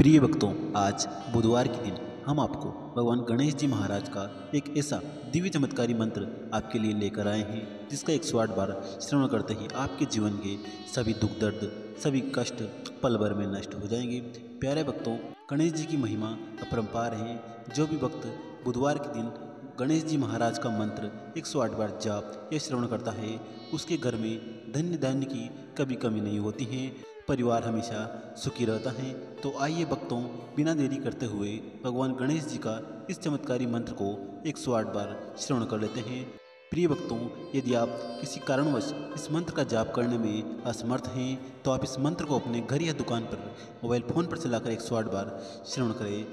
प्रिय भक्तों, आज बुधवार के दिन हम आपको भगवान गणेश जी महाराज का एक ऐसा दिव्य चमत्कारी मंत्र आपके लिए लेकर आए हैं जिसका 108 बार श्रवण करते ही आपके जीवन के सभी दुख दर्द, सभी कष्ट पल भर में नष्ट हो जाएंगे। प्यारे भक्तों, गणेश जी की महिमा अपरंपार है। जो भी भक्त बुधवार के दिन गणेश जी महाराज का मंत्र 108 बार जाप या श्रवण करता है, उसके घर में धन्य धान्य की कभी कमी नहीं होती है, परिवार हमेशा सुखी रहता है। तो आइए भक्तों, बिना देरी करते हुए भगवान गणेश जी का इस चमत्कारी मंत्र को 108 बार श्रवण कर लेते हैं। प्रिय भक्तों, यदि आप किसी कारणवश इस मंत्र का जाप करने में असमर्थ हैं तो आप इस मंत्र को अपने घर या दुकान पर मोबाइल फ़ोन पर चलाकर 108 बार श्रवण करें।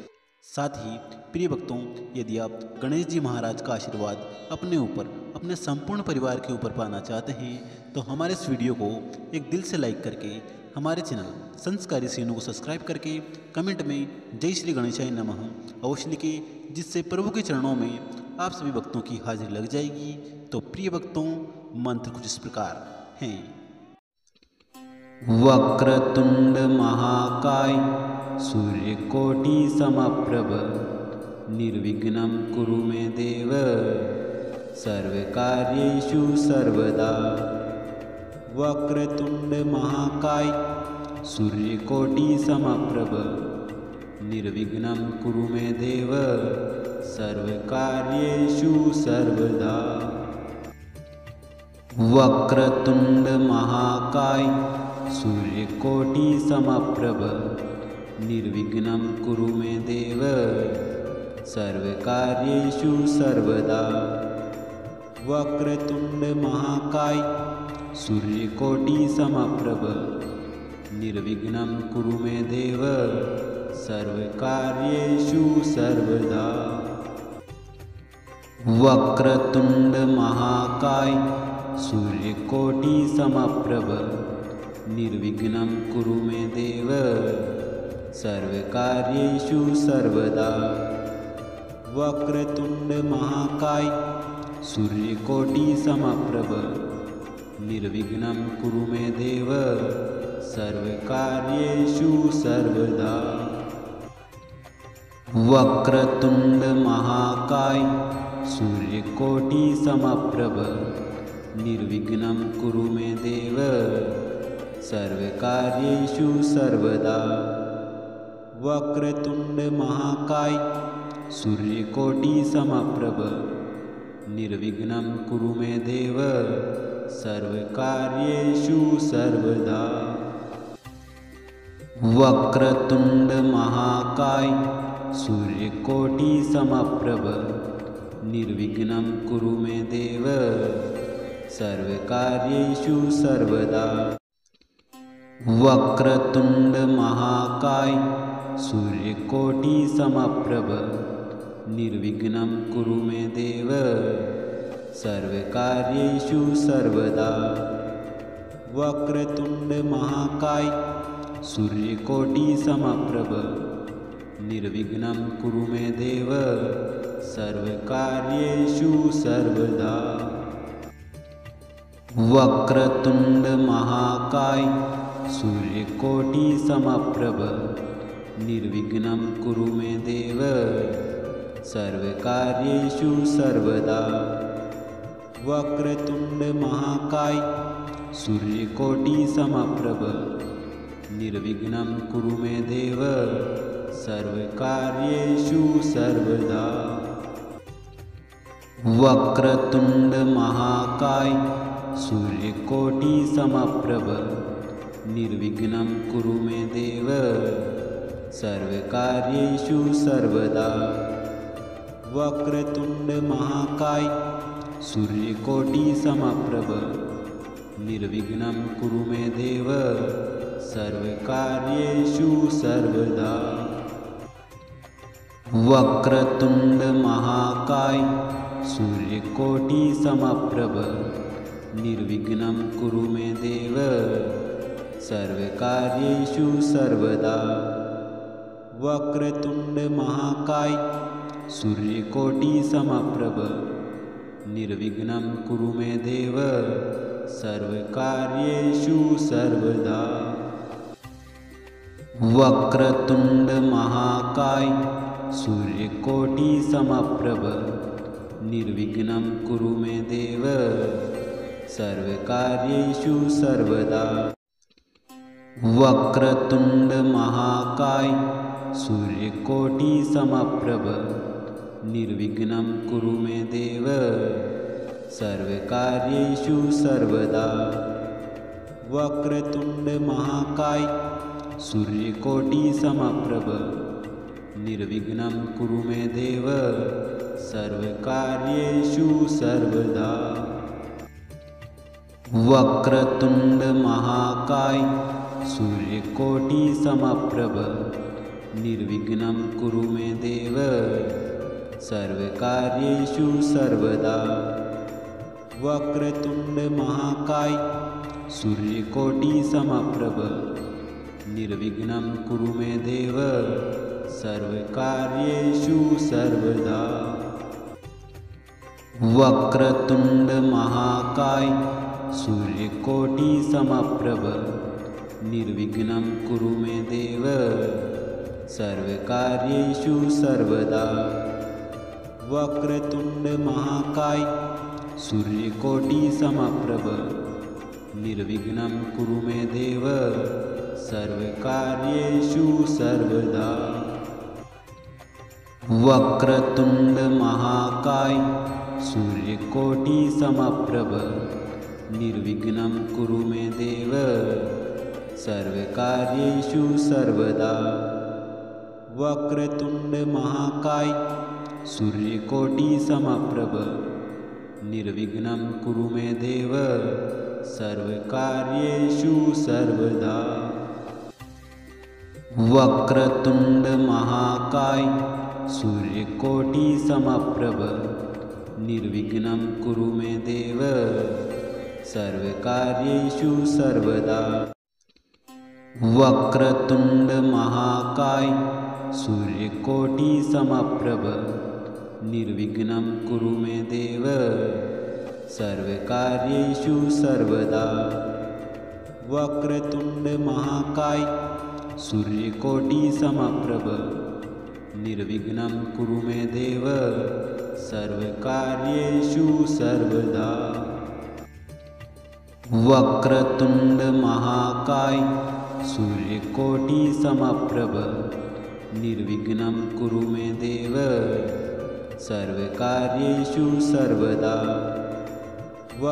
साथ ही प्रिय भक्तों, यदि आप गणेश जी महाराज का आशीर्वाद अपने ऊपर, अपने संपूर्ण परिवार के ऊपर पाना चाहते हैं तो हमारे इस वीडियो को एक दिल से लाइक करके, हमारे चैनल संस्कारी सीनू को सब्सक्राइब करके कमेंट में जय श्री गणेशाय नमः अवश्य लिखें, जिससे प्रभु के चरणों में आप सभी भक्तों की हाजिरी लग जाएगी। तो प्रिय भक्तों, मंत्र कुछ इस प्रकार हैं। वक्रतुंड महाकाय सूर्यकोटि समप्रभ निर्विघ्नं कुरु मे देव सर्वकार्येषु सर्वदा। वक्रतुंड महाकाय सूर्यकोटि समप्रभ निर्विघ्नं कुरु मे देव सर्वकार्येषु सर्वदा। वक्रतुंड महाकाय सूर्यकोटि समप्रभ निर्विघ्नं कुरु मे देव सर्वकार्येषु सर्वदा। वक्रतुंड महाकाय सूर्यकोटि समप्रभ निर्विघ्नं कुरु मे देव सर्वकार्येषु सर्वदा। वक्रतुंड महाकाय सूर्यकोटि समप्रभ निर्विघ्नं कुरु मे देव सर्वकार्येषु सर्वदा। वक्रतुंड महाकाय सूर्यकोटि समप्रभ निर्विघ्नं कुरु मे देव सर्वकार्येषु सर्वदा। वक्रतुंड महाकाय सूर्यकोटि समप्रभ निर्विघ्नं कुरु मे देव सर्वकार्येषु सर्वदा। वक्रतुंड महाकाय सूर्यकोटि समप्रभ निर्विघ्नं कुरु मे देव सर्वकार्येषु सर्वदा। वक्रतुंड महाकाय सूर्यकोटि समप्रभ निर्विघ्नं कुरु मे देव सर्वकार्येषु सर्वदा। वक्रतुंड महाकाय सूर्यकोटि समप्रभ निर्विघ्नं कुरु मे देव सर्वकार्येषु सर्वदा। वक्रतुंड महाकाय सूर्यकोटि समप्रभ निर्विघ्नं कुरु मे देव सर्वकार्येषु सर्वदा। वक्रतुंड महाकाय सूर्यकोटि समप्रभ निर्विघ्नं कुरु मे देव सर्वकार्येषु सर्वदा। वक्रतुंड महाकाय सूर्यकोटि समप्रभ निर्विघ्नं कुरु मे देव सर्वकार्येषु सर्वदा। वक्रतुंड महाकाय सूर्यकोटि समप्रभ निर्विघ्नं कुरु मे देव सर्वकार्येषु सर्वदा। वक्रतुंड महाकाय सूर्यकोटि समप्रभ निर्विघ्नं कुरु मे देव सर्वकार्येषु सर्वदा। वक्रतुंड महाकाय सूर्यकोटि समप्रभ निर्विघ्नं कुरु मे देव सर्वकार्येषु सर्वदा। वक्रतुंड महाकाय सूर्यकोटि समप्रभ निर्विघ्नं कुरु मे देव सर्वकार्येषु सर्वदा। वक्रतुंड महाकाय सूर्यकोटि समप्रभ निर्विघ्नं कुरु मे देव सर्वकार्येषु सर्वदा। वक्रतुंड महाकाय सूर्यकोटि समप्रभ निर्विघ्नं कुरु मे देव सर्वकार्येषु सर्वदा। वक्रतुंड महाकाय सूर्यकोटि समप्रभ निर्विघ्नं कुरु मे देव सर्वकार्येषु सर्वदा। वक्रतुंड महाकाय सूर्यकोटि समप्रभ निर्विघ्नं कुरु मे देव सर्वकार्येषु सर्वदा। वक्रतुंड महाकाय सूर्यकोटि समप्रभ निर्विघ्नं कुरु मे देव सर्वकार्येषु सर्वदा। वक्रतुंड महाकाय सूर्यकोटि समप्रभ निर्विघ्नं कुरु मे देव सर्वकार्येषु सर्वदा। वक्रतुंड महाकाय सूर्यकोटि समप्रभ निर्विघ्नं कुरु मे देव सर्वकार्येषु सर्वदा। वक्रतुंड महाकाय सूर्यकोटि समप्रभ निर्विघ्नं कुरु मे देव सर्वकार्येषु सर्वदा। वक्रतुंड महाकाय सूर्यकोटि समप्रभ निर्विघ्नं कुरु मे देव सर्वकार्येषु सर्वदा। वक्रतुंड महाकाय सूर्यकोटि समप्रभ निर्विघ्नं कुरु मे देव सर्वकार्येषु सर्वदा। वक्रतुंड महाकाय सूर्यकोटि समप्रभ निर्विघ्नं कुरु मे देव सर्वकार्येषु सर्वदा। वक्रतुंड महाकाय सूर्यकोटि समप्रभ निर्विघ्नं कुरु मे देव सर्वकार्येषु सर्वदा। वक्रतुंड महाकाय सूर्यकोटि समप्रभ निर्विघ्नं कुरु मे देव सर्वकार्येषु सर्वदा।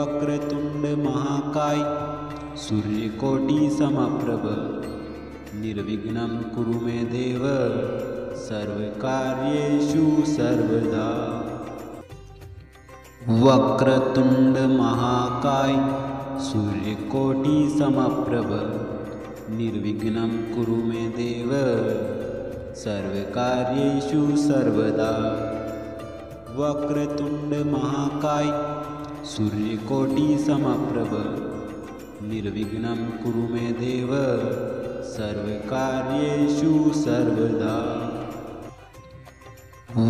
वक्रतुंड महाकाय सूर्यकोटि समप्रभ निर्विघ्नं कुरु मे देव सर्वकार्येषु सर्वदा। वक्रतुंड महाकाय सूर्यकोटि समप्रभ निर्विघ्नं कुरु मे देव सर्वकार्येषु सर्वदा। वक्रतुंड महाकाय सूर्यकोटि समप्रभ निर्विघ्नं कुरु मे देव सर्वकार्येषु सर्वदा।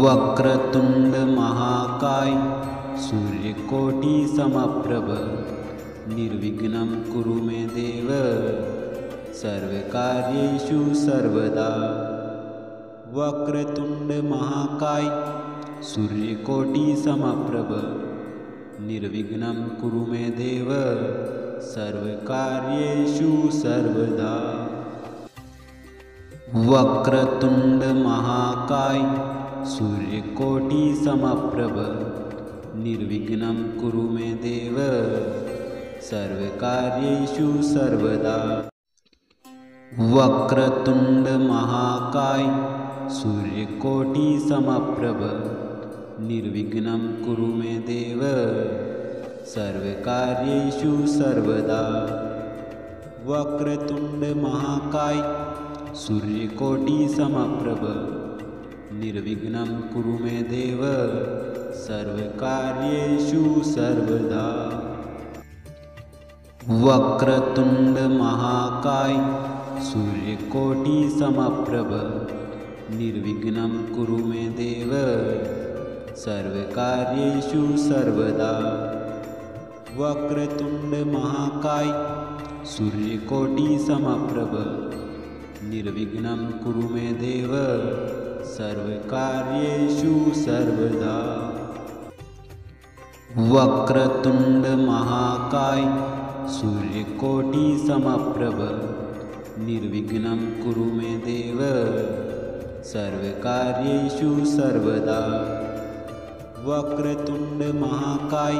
वक्रतुंड महाकाय सूर्यकोटि समप्रभ निर्विघ्नं कुरु मे देव सर्वकार्येषु सर्वदा। वक्रतुंड महाकाय सूर्यकोटि समप्रभ निर्विघ्नं कुरु मे देव सर्वकार्येषु सर्वदा। वक्रतुंड महाकाय सूर्यकोटि समप्रभ निर्विघ्नं कुरु मे देव सर्वकार्येषु सर्वदा। वक्रतुंड महाकाय सूर्यकोटि समप्रभ निर्विघ्नं कुरु मे देव सर्वकार्येषु सर्वदा। वक्रतुंड महाकाय सूर्यकोटि समप्रभ निर्विघ्नं कुरु मे देव सर्वकार्येषु सर्वदा। वक्रतुंड महाकाय सूर्यकोटि समप्रभ निर्विघ्नं कुरु मे देव सर्वकार्येषु सर्वदा। वक्रतुंड महाकाय सूर्यकोटि समप्रभ निर्विघ्नं कुरु मे देव सर्वकार्येषु सर्वदा। वक्रतुंड महाकाय सूर्यकोटि समप्रभ निर्विघ्नं कुरु मे देव सर्वकार्येषु सर्वदा। वक्रतुंड महाकाय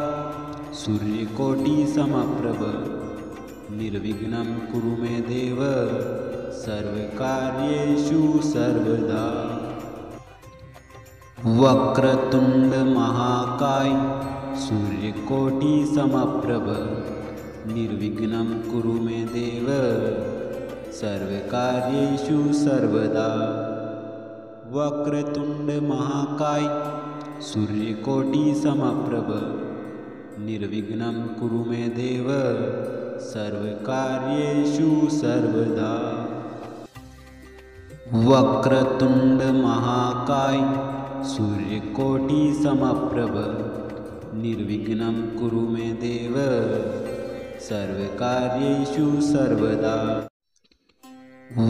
सूर्यकोटि समप्रभ निर्विघ्नं कुरु मे देव सर्वकार्येषु सर्वदा। वक्रतुंड महाकाय सूर्यकोटि समप्रभ निर्विघ्नं कुरु मे देव सर्वकार्येषु सर्वदा। वक्रतुंड महाकाय सूर्यकोटि समप्रभ निर्विघ्नं कुरु मे देव सर्वकार्येषु सर्वदा। वक्रतुंड महाकाय सूर्यकोटि समप्रभ निर्विघ्नं कुरु मे देव सर्वकार्येषु सर्वदा।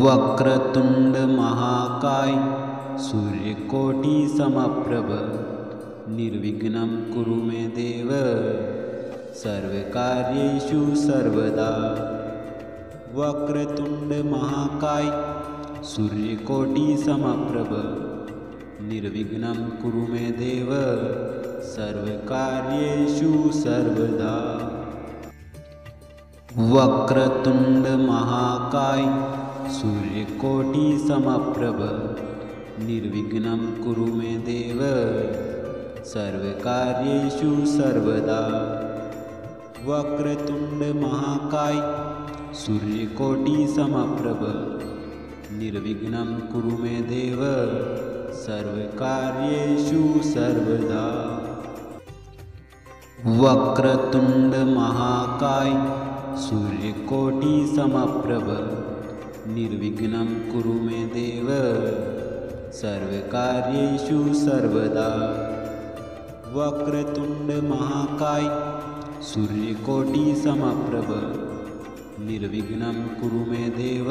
वक्रतुंड महाकाय सूर्यकोटि समप्रभ निर्विघ्नं कुरु मे देव सर्वकार्येषु सर्वदा। वक्रतुंड महाकाय सूर्यकोटि समप्रभ निर्विघ्नं कुरु मे देव सर्वकार्येषु सर्वदा। वक्रतुंड महाकाय सूर्यकोटि समप्रभ निर्विघ्नं कुरु मे देव सर्वकार्येषु सर्वदा। वक्रतुंड महाकाय सूर्यकोटि समप्रभ निर्विघ्नं कुरु मे देव सर्वकार्येषु सर्वदा। वक्रतुंड महाकाय सूर्यकोटि समप्रभ निर्विघ्नं कुरु मे देव सर्वकार्येषु सर्वदा। वक्रतुंड महाकाय सूर्यकोटि समप्रभ निर्विघ्नं कुरु मे देव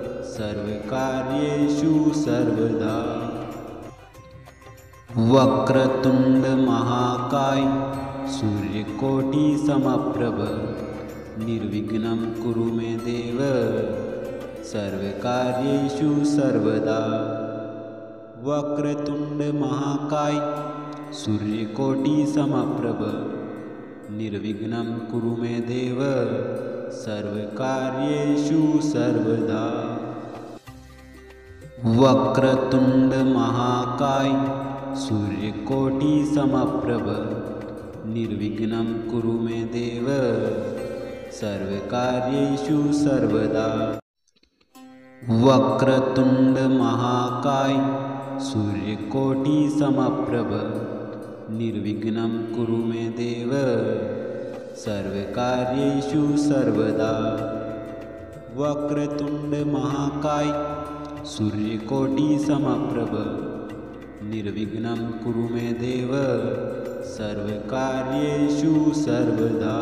सर्वकार्येषु सर्वदा। वक्रतुंड महाकाय सूर्यकोटि समप्रभ निर्विघ्नं कुरु मे देव सर्वकार्येषु सर्वदा। वक्रतुंड महाकाय सूर्यकोटि समप्रभ निर्विघ्नं कुरु मे देव सर्वकार्येषु सर्वदा। वक्रतुंड महाकाय सूर्यकोटि समप्रभ निर्विघ्नं कुरु मे देव सर्वकार्येषु सर्वदा। वक्रतुंड महाकाय सूर्यकोटि समप्रभ निर्विघ्नं कुरु मे देव सर्वकार्येषु सर्वदा। वक्रतुंड महाकाय सूर्यकोटि समप्रभ निर्विघ्नं कुरु मे देव सर्वकार्येषु सर्वदा।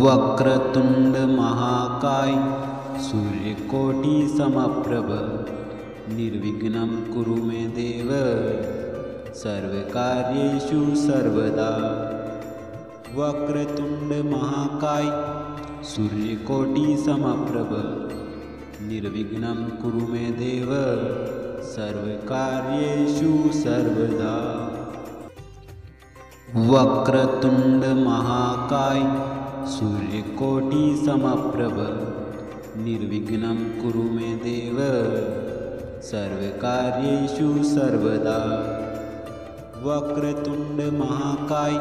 वक्रतुंड महाकाय सूर्यकोटि समप्रभ निर्विघ्नं कुरु मे देव सर्वकार्येषु सर्वदा। वक्रतुंड महाकाय सूर्यकोटि समप्रभ निर्विघ्नं कुरु मे देव सर्वकार्येषु सर्वदा। वक्रतुंड महाकाय सूर्यकोटि समप्रभ निर्विघ्नं कुरु मे देव सर्वकार्येषु सर्वदा। वक्रतुंड महाकाय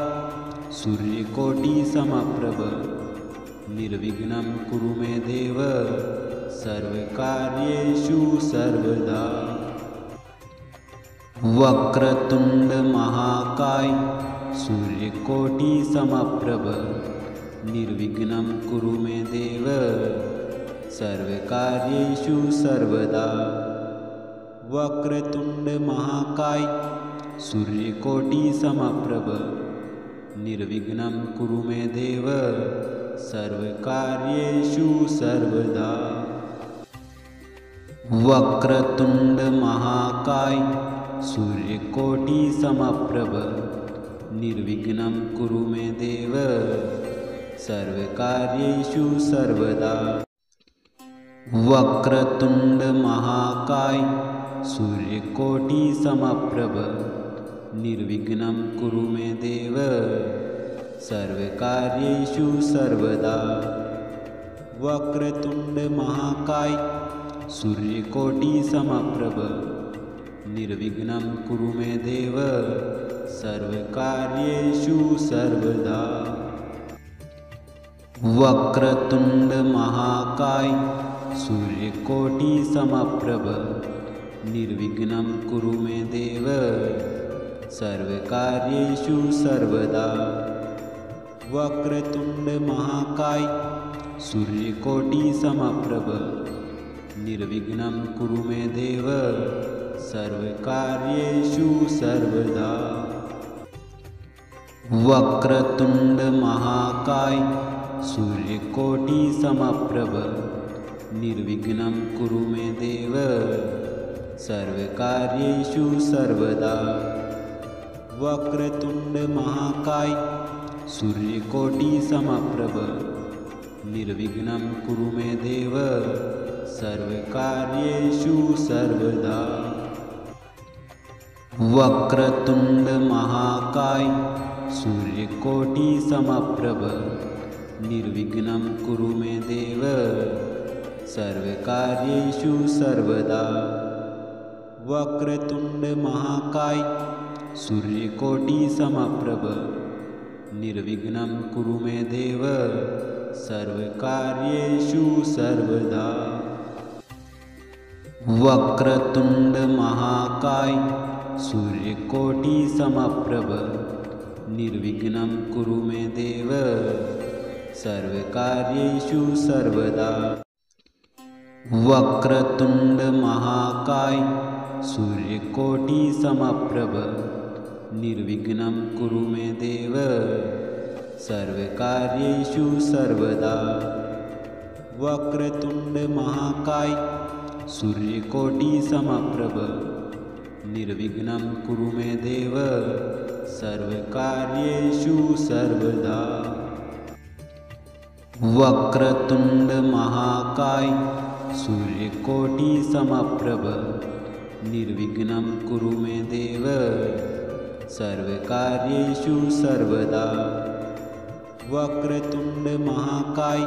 सूर्यकोटि समप्रभ निर्विघ्नं कुरु मे देव सर्वकार्येषु सर्वदा। वक्रतुंड महाकाय सूर्यकोटि समप्रभ निर्विघ्नं कुरु मे देव सर्वकार्येषु सर्वदा। वक्रतुंड महाकाय सूर्यकोटि समप्रभ निर्विघ्नं कुरु मे देव सर्वकार्येषु सर्वदा। वक्रतुंड महाकाय सूर्यकोटि समप्रभ निर्विघ्नं कुरु मे देव सर्वकार्येषु सर्वदा। वक्रतुंड महाकाय सूर्यकोटि समप्रभ निर्विघ्नं कुरु मे देव सर्वकार्येषु सर्वदा। वक्रतुंड महाकाय सूर्यकोटि समप्रभ निर्विघ्नं कुरु मे देव सर्वकार्येषु सर्वदा। वक्रतुंड महाकाय सूर्यकोटि समप्रभ निर्विघ्नं कुरु मे देव सर्वकार्येषु सर्वदा। वक्रतुंड महाकाय सूर्यकोटि समप्रभ निर्विघ्नं कुरु मे देव सर्वकार्येषु सर्वदा। वक्रतुंड महाकाय सूर्यकोटि समप्रभ निर्विघ्नं कुरु मे देव सर्वकार्येषु सर्वदा। वक्रतुंड महाकाय सूर्यकोटि समप्रभ निर्विघ्नं कुरु मे देव सर्वकार्येषु सर्वदा। वक्रतुंड महाकाय सूर्यकोटि समप्रभ निर्विघ्नं कुरु मे देव सर्वकार्येषु सर्वदा। वक्रतुंड महाकाय सूर्यकोटि समप्रभ निर्विघ्नं कुरु मे देव सर्वकार्येषु सर्वदा। वक्रतुंड महाकाय सूर्यकोटि समप्रभ निर्विघ्नं कुरु मे देव सर्वकार्येषु सर्वदा। वक्रतुंड महाकाय सूर्यकोटि समप्रभ निर्विघ्नं कुरु मे देव सर्वकार्येषु सर्वदा। वक्रतुंड महाकाय सूर्यकोटि समप्रभ निर्विघ्नं कुरु मे देव सर्वकार्येषु सर्वदा। वक्रतुंड महाकाय सूर्यकोटि समप्रभ निर्विघ्नं कुरु मे देव सर्वकार्येषु सर्वदा। वक्रतुंड महाकाय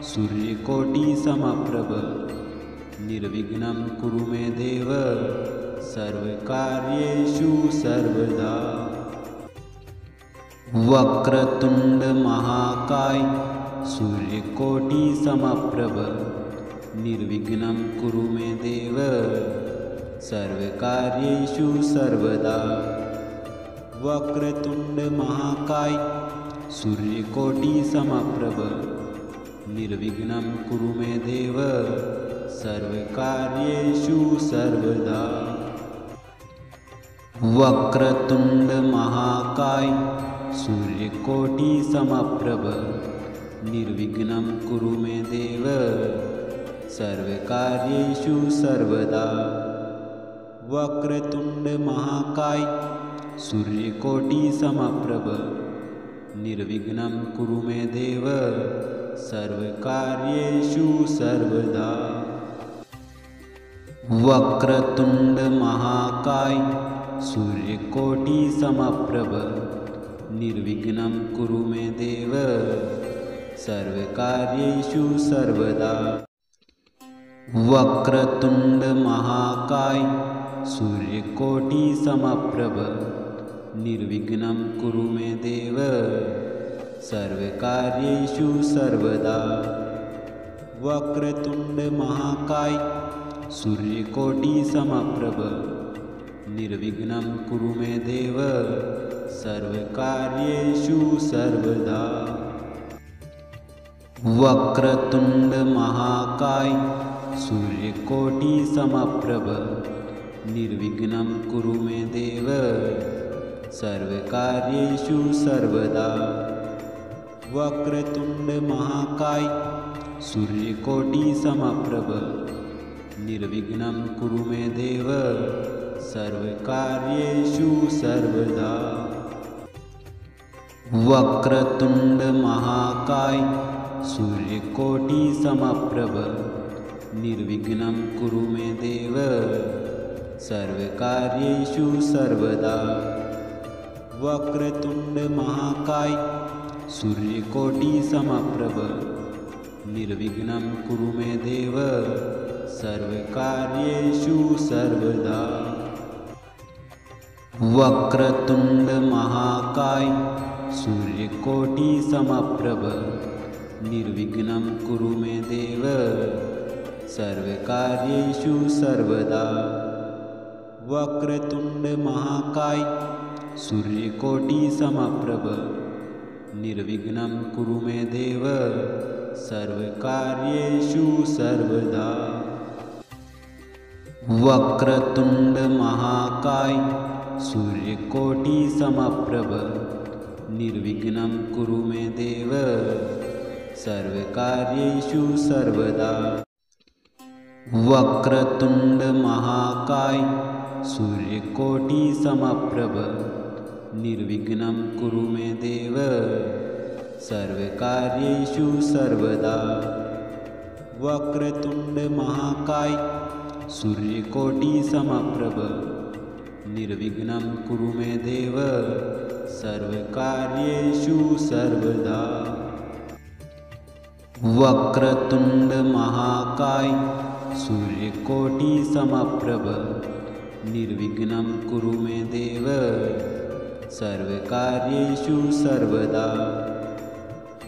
सूर्यकोटि समप्रभ निर्विघ्नं कुरु मे देव सर्वकार्येषु सर्वदा। वक्रतुंड महाकाय सूर्यकोटि समप्रभ निर्विघ्नं कुरु मे देव सर्वकार्येषु सर्वदा। वक्रतुंड महाकाय सूर्यकोटि समप्रभ निर्विघ्नं कुरु मे देव सर्वकार्येषु सर्वदा। वक्रतुंड महाकाय सूर्यकोटि समप्रभ निर्विघ्नं कुरु मे देव सर्वकार्येषु सर्वदा। वक्रतुंड महाकाय सूर्यकोटि समप्रभ निर्विघ्नं कुरु मे देव सर्वकार्येषु सर्वदा। वक्रतुंड महाकाय सूर्यकोटि समप्रभ निर्विघ्नं कुरु मे देव सर्वकार्येषु सर्वदा। वक्रतुंड महाकाय सूर्यकोटि समप्रभ निर्विघ्नं कुरु मे देव सर्वकार्येषु सर्वदा। वक्रतुंड महाकाय सूर्यकोटि समप्रभ निर्विघ्नं कुरु मे देव सर्वकार्येषु सर्वदा। वक्रतुंड महाकाय सूर्यकोटि समप्रभ निर्विघ्नं कुरु मे देव सर्वकार्येषु सर्वदा। वक्रतुंड महाकाय सूर्यकोटि समप्रभ निर्विघ्नं कुरु मे देव सर्वकार्येषु सर्वदा। वक्रतुंड महाकाय सूर्यकोटि समप्रभ निर्विघ्नं कुरु मे देव सर्वकार्येषु सर्वदा। वक्रतुंड महाकाय सूर्यकोटि समप्रभ निर्विघ्नं कुरु मे देव सर्वकार्येषु सर्वदा। वक्रतुंड महाकाय सूर्यकोटि समप्रभ निर्विघ्नं कुरु मे देव सर्वकार्येषु सर्वदा। वक्रतुंड महाकाय सूर्यकोटि समप्रभ निर्विघ्नं कुरु मे देव सर्वकार्येषु सर्वदा। वक्रतुंड महाकाय सूर्यकोटि समप्रभ निर्विघ्नं कुरु मे देव सर्वकार्येषु सर्वदा। वक्रतुंड महाकाय सूर्यकोटि समप्रभ निर्विघ्नं कुरु मे देव सर्वकार्येषु सर्वदा। वक्रतुंड महाकाय सूर्यकोटि समप्रभ निर्विघ्नं कुरु मे देव सर्वकार्येषु सर्वदा। वक्रतुंड महाकाय सूर्यकोटि समप्रभ निर्विघ्नं कुरु मे देव सर्वकार्येषु सर्वदा।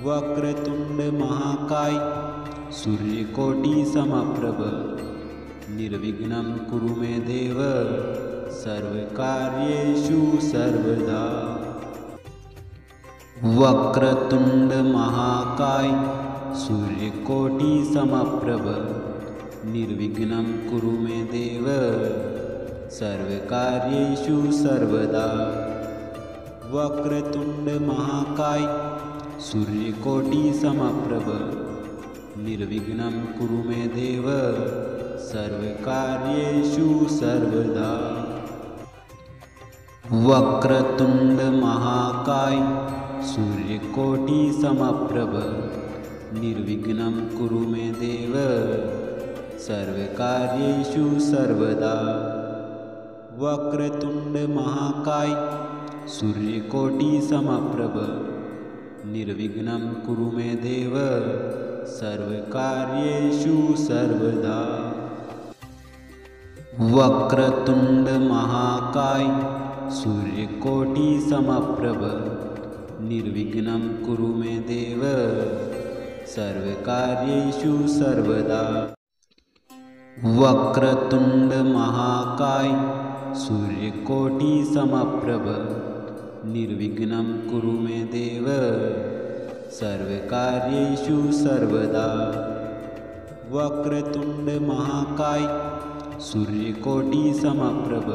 वक्रतुंड महाकाय सूर्यकोटि समप्रभ निर्विघ्नं कुरु मे देव सर्वकार्येषु सर्वदा। वक्रतुंड महाकाय सूर्यकोटि समप्रभ निर्विघ्नं कुरु मे देव सर्वकार्येषु सर्वदा। वक्रतुंड महाकाय सूर्यकोटि समप्रभ निर्विघ्नं कुरु मे देव सर्वकार्येषु सर्वदा। वक्रतुंड महाकाय सूर्यकोटि समप्रभ निर्विघ्नं कुरु मे देव सर्वकार्येषु सर्वदा। वक्रतुंड महाकाय सूर्यकोटि समप्रभ निर्विघ्नं कुरु मे देव सर्वकार्येषु सर्वदा। वक्रतुंड महाकाय सूर्यकोटि समप्रभ निर्विघ्नं कुरु मे देव सर्वकार्येषु सर्वदा। वक्रतुंड महाकाय सूर्यकोटि समप्रभ निर्विघ्नं कुरु मे देव सर्वकार्येषु सर्वदा। वक्रतुंड महाकाय सूर्यकोटि समप्रभ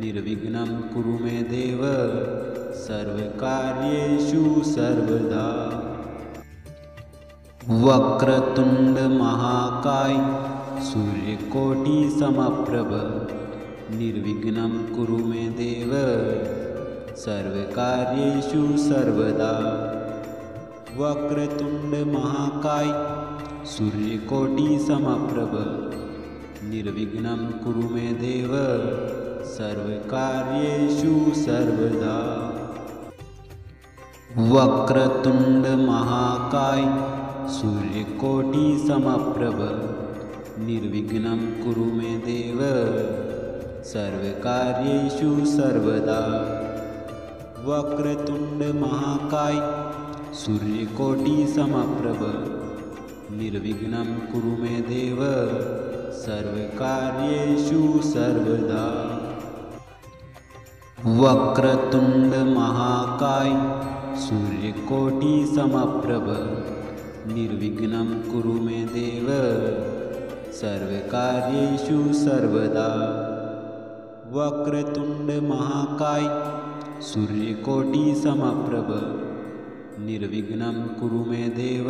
निर्विघ्नं कुरु मे देव सर्वकार्येषु सर्वदा। वक्रतुंड महाकाय सूर्यकोटि समप्रभ निर्विघ्नं कुरु मे देव सर्वकार्येषु सर्वदा। वक्रतुंड महाकाय सूर्यकोटि समप्रभ निर्विघ्नं कुरु मे देव सर्वकार्येषु सर्वदा। वक्रतुंड महाकाय सूर्यकोटि समप्रभ निर्विघ्नं कुरु मे देव सर्वकार्येषु सर्वदा। वक्रतुंड महाकाय सूर्यकोटि समप्रभ निर्विघ्नं कुरु मे देव सर्वकार्येषु सर्वदा। वक्रतुंड महाकाय सूर्यकोटि समप्रभ निर्विघ्नं कुरु मे देव सर्वकार्येषु सर्वदा। वक्रतुंड महाकाय सूर्यकोटि समप्रभ निर्विघ्नं कुरु मे देव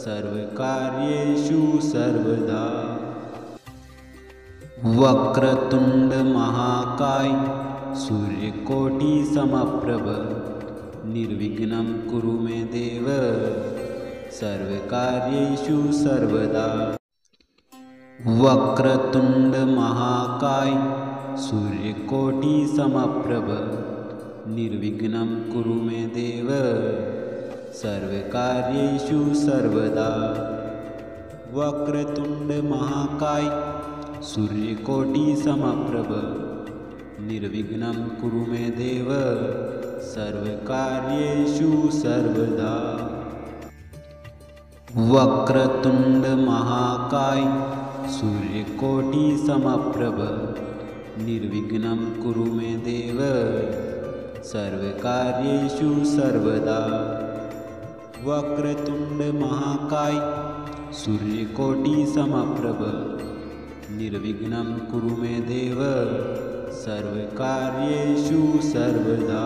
सर्वकार्येषु सर्वदा। वक्रतुंड महाकाय सूर्यकोटि समप्रभ निर्विघ्नं कुरु मे देव सर्वकार्येषु सर्वदा। वक्रतुंड महाकाय सूर्यकोटि समप्रभ निर्विघ्नं कुरु मे देव सर्वकार्येषु सर्वदा। वक्रतुंड महाकाय सूर्यकोटि समप्रभ निर्विघ्नं कुरु मे देव सर्वकार्येषु सर्वदा। वक्रतुंड महाकाय सूर्यकोटि समप्रभ निर्विघ्नं कुरु मे देव सर्वकार्येषु सर्वदा। वक्रतुंड महाकाय सूर्यकोटि समप्रभ निर्विघ्नं कुरु मे देव सर्वकार्येषु सर्वदा।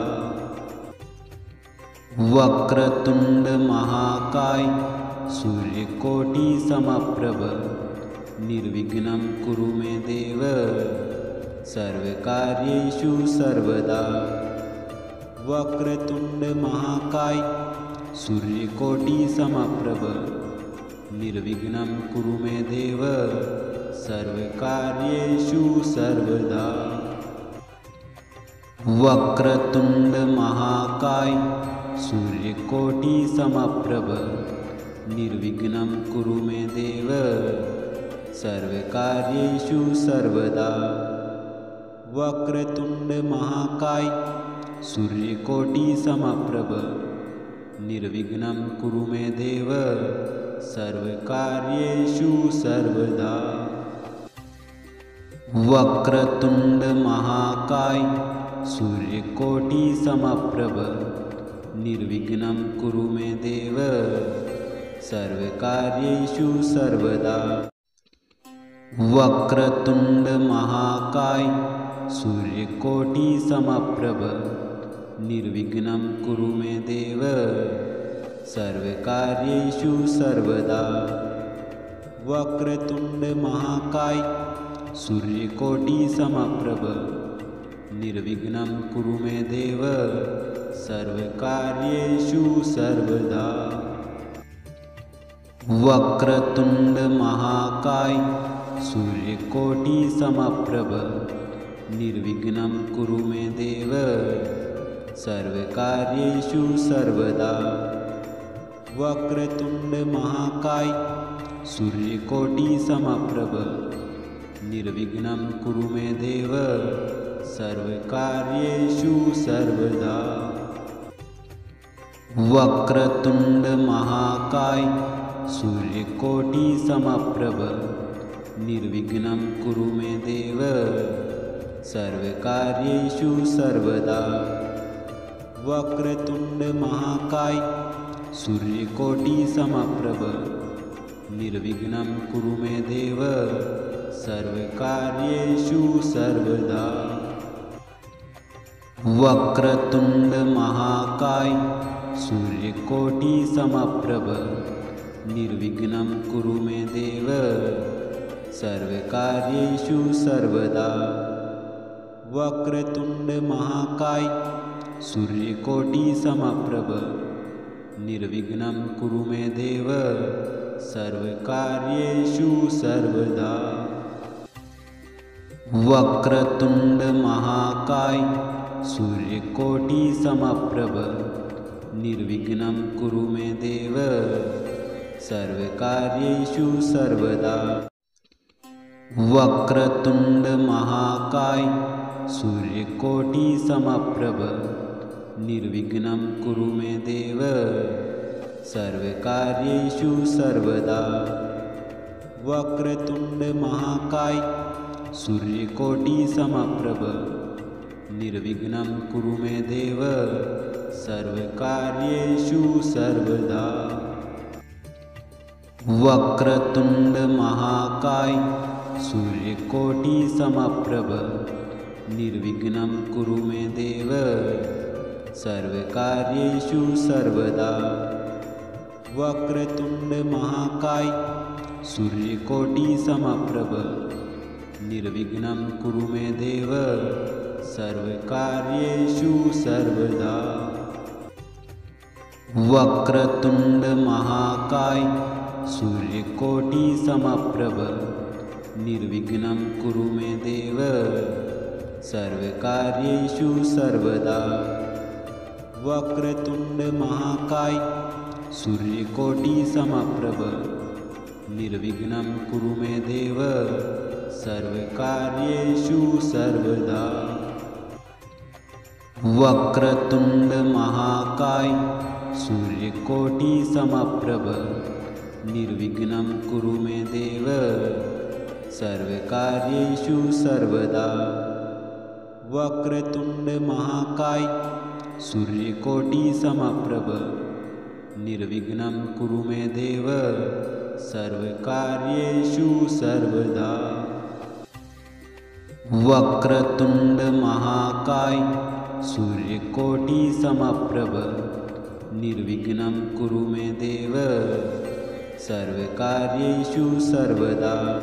वक्रतुंड महाकाय सूर्यकोटि समप्रभ निर्विघ्नं कुरु मे देव सर्वकार्येषु सर्वदा। वक्रतुंड महाकाय सूर्यकोटि समप्रभ निर्विघ्नं कुरु मे देव सर्वकार्येषु सर्वदा। वक्रतुंड महाकाय सूर्यकोटि समप्रभ निर्विघ्नं कुरु मे देव सर्वकार्येषु सर्वदा। वक्रतुंड महाकाय सूर्यकोटि समप्रभ निर्विघ्नं कुरु मे देव सर्वकार्येषु सर्वदा। वक्रतुंड महाकाय सूर्यकोटि समप्रभ निर्विघ्नं कुरु मे देव सर्वकार्येषु सर्वदा। वक्रतुंड महाकाय सूर्यकोटि समप्रभ निर्विघ्नं कुरु मे देव सर्वकार्येषु सर्वदा। वक्रतुंड महाकाय सूर्यकोटि समप्रभ निर्विघ्नं कुरु मे देव सर्वकार्येषु सर्वदा। वक्रतुंड महाकाय सूर्यकोटि समप्रभ निर्विघ्नं कुरु मे देव सर्वकार्येषु सर्वदा। वक्रतुंड महाकाय सूर्यकोटि समप्रभ निर्विघ्नं कुरु मे देव सर्वकार्येषु सर्वदा। वक्रतुंड महाकाय सूर्यकोटि समप्रभ निर्विघ्नं कुरु मे देव सर्वकार्येषु सर्वदा। वक्रतुंड महाकाय सूर्यकोटि समप्रभ निर्विघ्नं कुरु मे देव सर्वकार्येषु सर्वदा। वक्रतुंड महाकाय सूर्यकोटि समप्रभ निर्विघ्नं कुरु मे देव सर्वकार्येषु सर्वदा। वक्रतुंड महाकाय सूर्यकोटि समप्रभ निर्विघ्नं कुरु मे देव सर्वकार्येषु सर्वदा। वक्रतुंड महाकाय सूर्यकोटि समप्रभ निर्विघ्नं कुरु मे देव सर्वकार्येषु सर्वदा। वक्रतुंड महाकाय सूर्यकोटि समप्रभ निर्विघ्नं कुरु मे देव सर्वकार्येषु सर्वदा। वक्रतुंड महाकाय सूर्यकोटि समप्रभ निर्विघ्नं कुरु मे देव सर्वकार्येषु सर्वदा। वक्रतुंड महाकाय सूर्यकोटि समप्रभ निर्विघ्नं कुरु मे देव सर्वकार्येषु सर्वदा। वक्रतुंड महाकाय सूर्यकोटि समप्रभ निर्विघ्नं कुरु मे देव सर्वकार्येषु सर्वदा। वक्रतुंड महाकाय सूर्यकोटि समप्रभ निर्विघ्नं कुरु मे देव सर्वकार्येषु सर्वदा। वक्रतुंड महाकाय सूर्यकोटि समप्रभ निर्विघ्नं कुरु मे देव सर्वकार्येषु सर्वदा। वक्रतुंड महाकाय सूर्यकोटि समप्रभ निर्विघ्नं कुरु मे देव सर्वकार्येषु सर्वदा। वक्रतुंड महाकाय सूर्यकोटि समप्रभ निर्विघ्नं कुरु मे देव सर्वकार्येषु सर्वदा। वक्रतुंड महाकाय सूर्यकोटि समप्रभ निर्विघ्नं कुरु मे देव सर्वकार्येषु सर्वदा।